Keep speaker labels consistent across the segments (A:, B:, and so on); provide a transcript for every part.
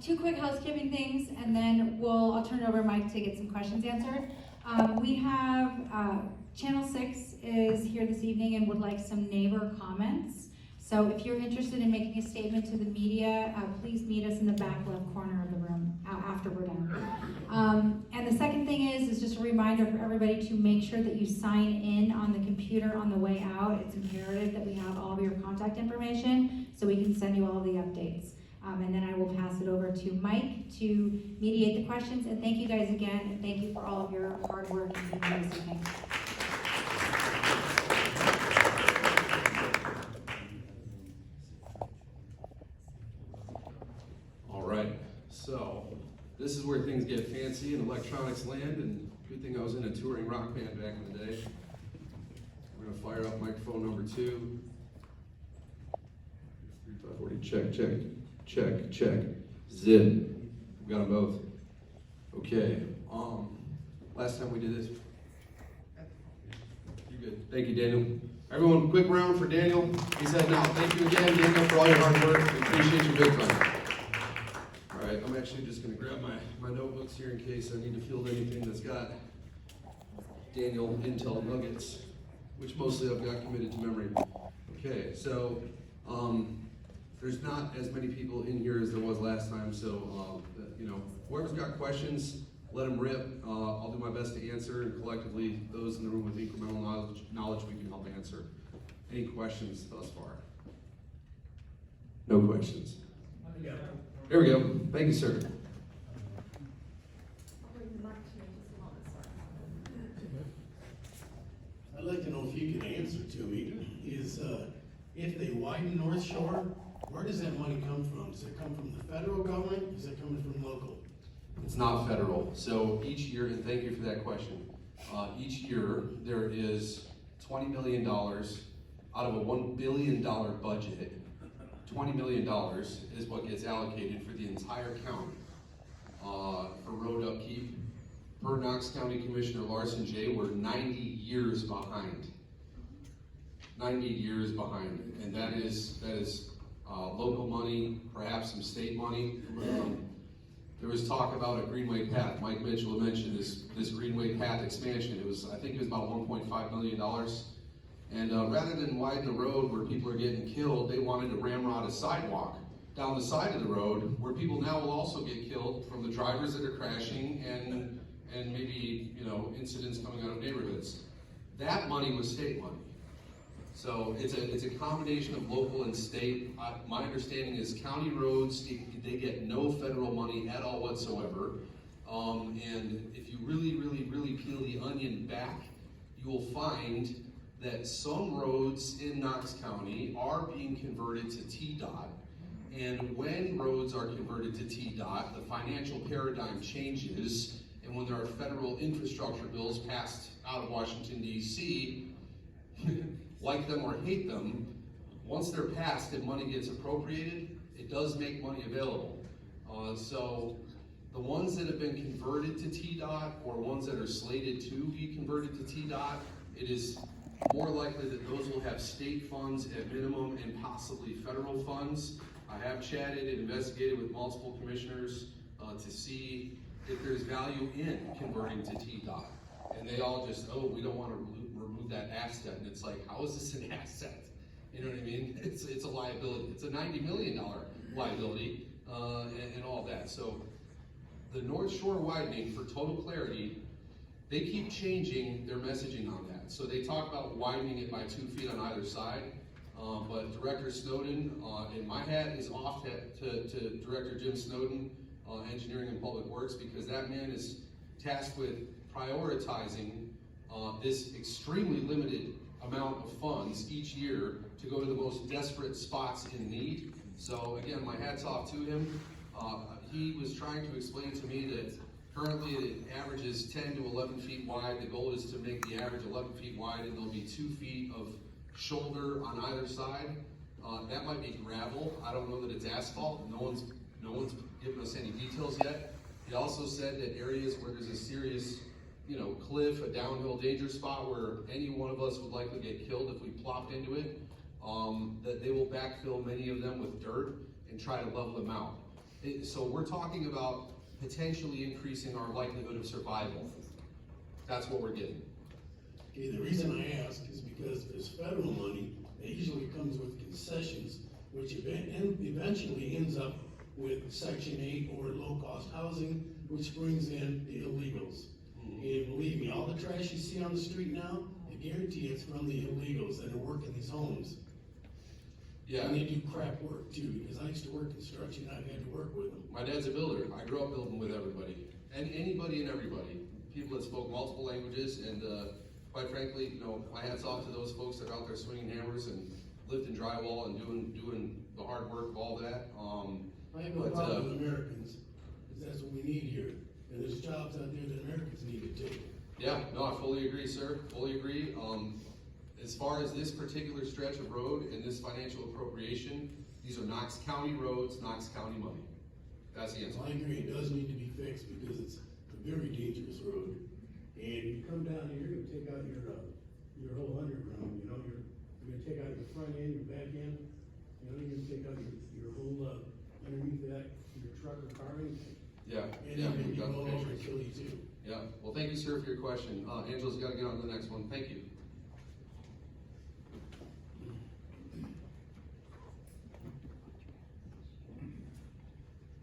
A: Two quick housekeeping things, and then I'll turn it over to Mike to get some questions answered. We have Channel 6 is here this evening and would like some neighbor comments. So if you're interested in making a statement to the media, please meet us in the back left corner of the room after we're done. And the second thing is just a reminder for everybody to make sure that you sign in on the computer on the way out. It's imperative that we have all of your contact information so we can send you all the updates. And then I will pass it over to Mike to mediate the questions. And thank you guys again, and thank you for all of your hard work and being here this evening.
B: All right, so this is where things get fancy in electronics land, and good thing I was in a touring rock band back in the day. We're gonna fire up microphone number 2. 3, 5, 40, check. Zip. We got them both. Okay. Last time we did this. You're good. Thank you, Daniel. Everyone, quick round for Daniel. He said no. Thank you again, Daniel, for all your hard work. We appreciate you big time. All right, I'm actually just going to grab my notebooks here in case I need to field anything that's got Daniel Intel nuggets, which mostly I've got committed to memory. Okay, so there's not as many people in here as there was last time, so whoever's got questions, let them rip. I'll do my best to answer, and collectively, those in the room with incremental knowledge we can help answer. Any questions thus far? No questions. Here we go. Thank you, sir.
C: I'd like to know if you could answer to me, is if they widen Northshore, where does that money come from? Does it come from the federal government? Is it coming from local?
B: It's not federal. So each year, and thank you for that question, each year there is $20 million out of a $1 billion budget. $20 million is what gets allocated for the entire county for road upkeep. Per Knox County Commissioner Larson J., we're 90 years behind. 90 years behind, and that is local money, perhaps some state money. There was talk about a Greenway Path. Mike Mitchell mentioned this Greenway Path expansion. I think it was about $1.5 million. And rather than widen the road where people are getting killed, they wanted to ramrod a sidewalk down the side of the road where people now will also get killed from the drivers that are crashing and maybe incidents coming out of neighborhoods. That money was state money. So it's a combination of local and state. My understanding is county roads, they get no federal money at all whatsoever. And if you really, really, really peel the onion back, you will find that some roads in Knox County are being converted to TDOT. And when roads are converted to TDOT, the financial paradigm changes. And when there are federal infrastructure bills passed out of Washington, D.C., like them or hate them, once they're passed and money gets appropriated, it does make money available. So the ones that have been converted to TDOT or ones that are slated to be converted to TDOT, it is more likely that those will have state funds at minimum and possibly federal funds. I have chatted and investigated with multiple commissioners to see if there's value in converting to TDOT. And they all just, we don't want to remove that asset. And it's like, how is this an asset? You know what I mean? It's a liability. It's a $90 million liability and all that. So the Northshore widening, for total clarity, they keep changing their messaging on that. So they talk about widening it by 2 feet on either side. But Director Snowden, and my hat is off to Director Jim Snowden, Engineering and Public Works, because that man is tasked with prioritizing this extremely limited amount of funds each year to go to the most desperate spots in need. So again, my hat's off to him. He was trying to explain to me that currently it averages 10 to 11 feet wide. The goal is to make the average 11 feet wide, and there'll be 2 feet of shoulder on either side. That might be gravel. I don't know that it's asphalt. No one's given us any details yet. He also said that areas where there's a serious, cliff, a downhill danger spot where any one of us would likely get killed if we plopped into it, that they will backfill many of them with dirt and try to level them out. So we're talking about potentially increasing our likelihood of survival. That's what we're getting.
C: Okay, the reason I ask is because there's federal money that usually comes with concessions, which eventually ends up with Section 8 or low-cost housing, which brings in the illegals. And believe me, all the trash you see on the street now, I guarantee it's from the illegals that are working these homes.
B: Yeah.
C: And they do crap work too, because I used to work construction, I've had to work with them.
B: My dad's a builder. I grew up building with everybody, and anybody and everybody. People that spoke multiple languages, and quite frankly, you know, my hats off to those folks that are out there swinging hammers and lifting drywall and doing the hard work of all that.
C: I have no problem with Americans, because that's what we need here. And there's jobs out there that Americans need to take.
B: Yeah, no, I fully agree, sir. Fully agree. As far as this particular stretch of road and this financial appropriation, these are Knox County roads, Knox County money. That's the answer.
C: I agree, it does need to be fixed because it's a very dangerous road. And you come down here, you're gonna take out your whole underground, you know, you're gonna take out your front end, your back end, you know, you're gonna take out your whole, underneath that, your truck or car, anything.
B: Yeah,
C: And
B: yeah,
C: then
B: we've
C: you
B: got
C: go
B: the
C: over and
B: pictures.
C: kill you too.
B: Yeah, well, thank you, sir, for your question. Angela's gotta get on to the next one. Thank you.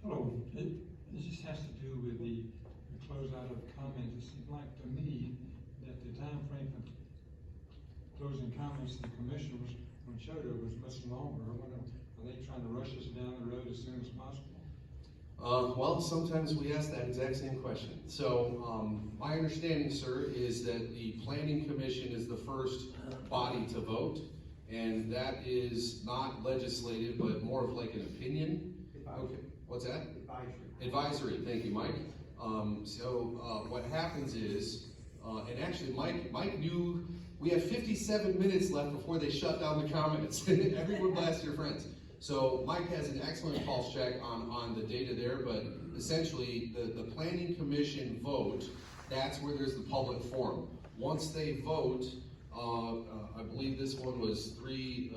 D: Hello, this just has to do with the closeout of comments. It seemed like to me that the time frame for closing comments to the commission was, on Choto was much longer. I wonder, are they trying to rush us down the road as soon as possible?
B: Well, sometimes we ask that exact same question. So, my understanding, sir, is that the planning commission is the first body to vote, and that is not legislative, but more of like an opinion. Okay, what's that? Advisory, thank you, Mike. What happens is, and actually Mike knew, we have 57 minutes left before they shut down the comments. Everyone blast your friends. So Mike has an excellent pulse check on the data there, but essentially the planning commission vote, that's where there's the public forum. Once they vote, I believe this one was three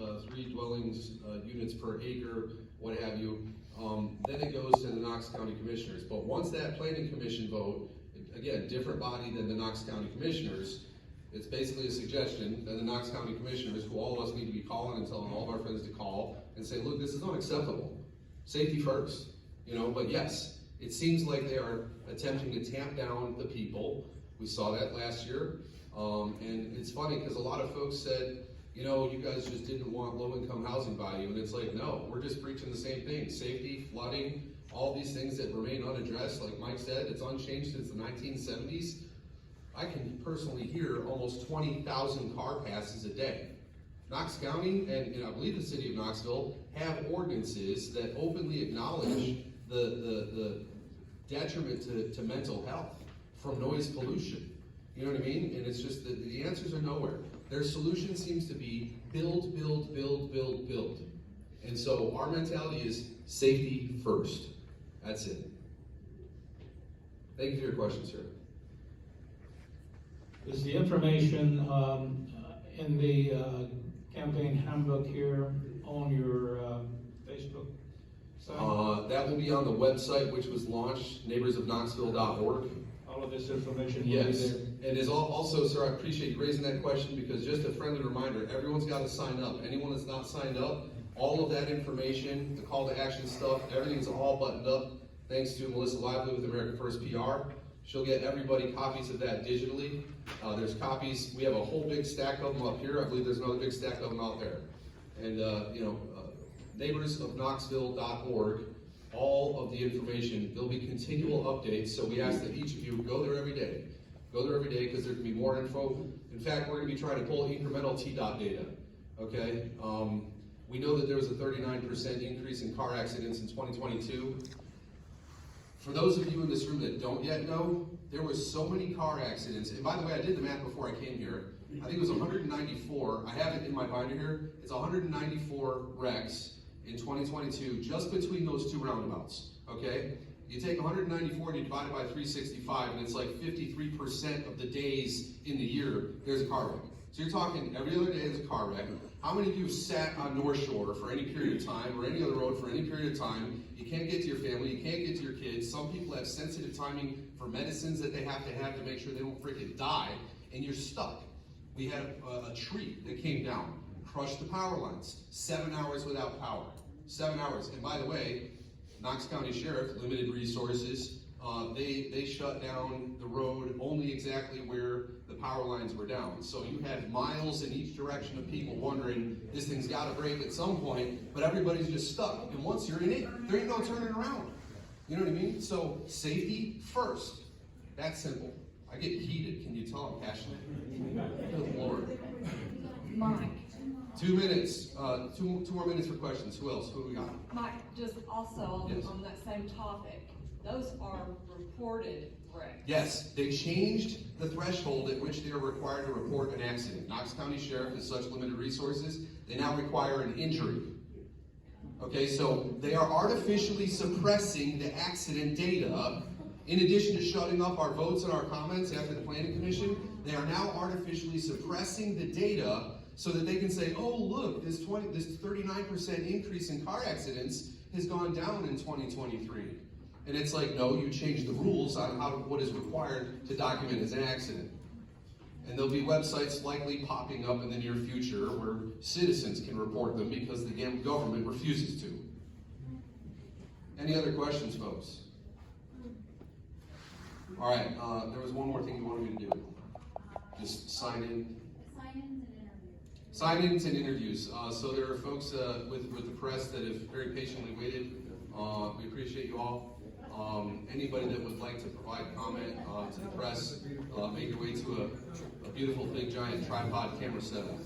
B: dwellings, units per acre, what have you. Then it goes to the Knox County Commissioners. But once that planning commission vote, again, different body than the Knox County Commissioners, it's basically a suggestion that the Knox County Commissioners, who all of us need to be calling and telling all of our friends to call and say, look, this is unacceptable. Safety first, you know, but yes, it seems like they are attempting to tamp down the people. We saw that last year. And it's funny because a lot of folks said, you know, you guys just didn't want low-income housing value. And it's like, no, we're just preaching the same thing. Safety, flooding, all these things that remain unaddressed. Like Mike said, it's unchanged since the 1970s. I can personally hear almost 20,000 car passes a day. Knox County, and I believe the city of Knoxville, have ordinances that openly acknowledge the detriment to mental health from noise pollution. You know what I mean? And it's just that the answers are nowhere. Their solution seems to be build, build, build, build, build. And so our mentality is safety first. That's it. Thank you for your question, sir.
E: Is the information in the campaign handbook here on your Facebook site?
B: That will be on the website, which was launched, neighborsofknoxville.org.
E: All of this information will
B: Yes,
E: be there?
B: and is also, sir, I appreciate you raising that question because just a friendly reminder, everyone's got to sign up. Anyone that's not signed up, all of that information, the call to action stuff, everything's all buttoned up. Thanks to Melissa Lively with America First PR. She'll get everybody copies of that digitally. There's copies, we have a whole big stack of them up here. I believe there's another big stack of them out there. And, neighborsofknoxville.org, all of the information, there'll be continual updates. So we ask that each of you go there every day. Go there every day because there can be more info. In fact, we're gonna be trying to pull incremental TDOT data, okay? We know that there was a 39% increase in car accidents in 2022. For those of you in this room that don't yet know, there was so many car accidents. And by the way, I did the math before I came here. I think it was 194. I have it in my binder here. It's 194 wrecks in 2022 just between those two roundabouts, okay? You take 194 and you divide it by 365, and it's like 53% of the days in the year, there's a car wreck. So you're talking every other day there's a car wreck. How many of you have sat on Northshore for any period of time, or any other road for any period of time? You can't get to your family, you can't get to your kids. Some people have sensitive timing for medicines that they have to make sure they don't freaking die, and you're stuck. We had a tree that came down, crushed the power lines. 7 hours without power. 7 hours. And by the way, Knox County Sheriff, limited resources, they shut down the road only exactly where the power lines were down. So you had miles in each direction of people wondering, this thing's gotta break at some point, but everybody's just stuck. And once you're in it, there ain't no turning around. You know what I mean? So safety first. That's simple. I get heated. Can you tell I'm passionate? Good Lord.
A: Mike.
B: 2 minutes. Two more minutes for questions. Who else? Who do we got?
F: Mike, just also
B: Yes.
F: on that same topic, those are reported wrecks.
B: Yes, they changed the threshold at which they are required to report an accident. Knox County Sheriff has such limited resources, they now require an injury. Okay, so they are artificially suppressing the accident data. In addition to shutting up our votes and our comments after the Planning Commission, they are now artificially suppressing the data so that they can say, oh, look, this 39% increase in car accidents has gone down in 2023. And it's like, no, you changed the rules on what is required to document as an accident. And there'll be websites likely popping up in the near future where citizens can report them because the government refuses to. Any other questions, folks? All right, there was one more thing you wanted me to do. Just sign in. Sign-ins and interviews. So there are folks with the press that have very patiently waited. We appreciate you all. Anybody that would like to provide comment to the press, make your way to a beautiful big giant tripod camera setup.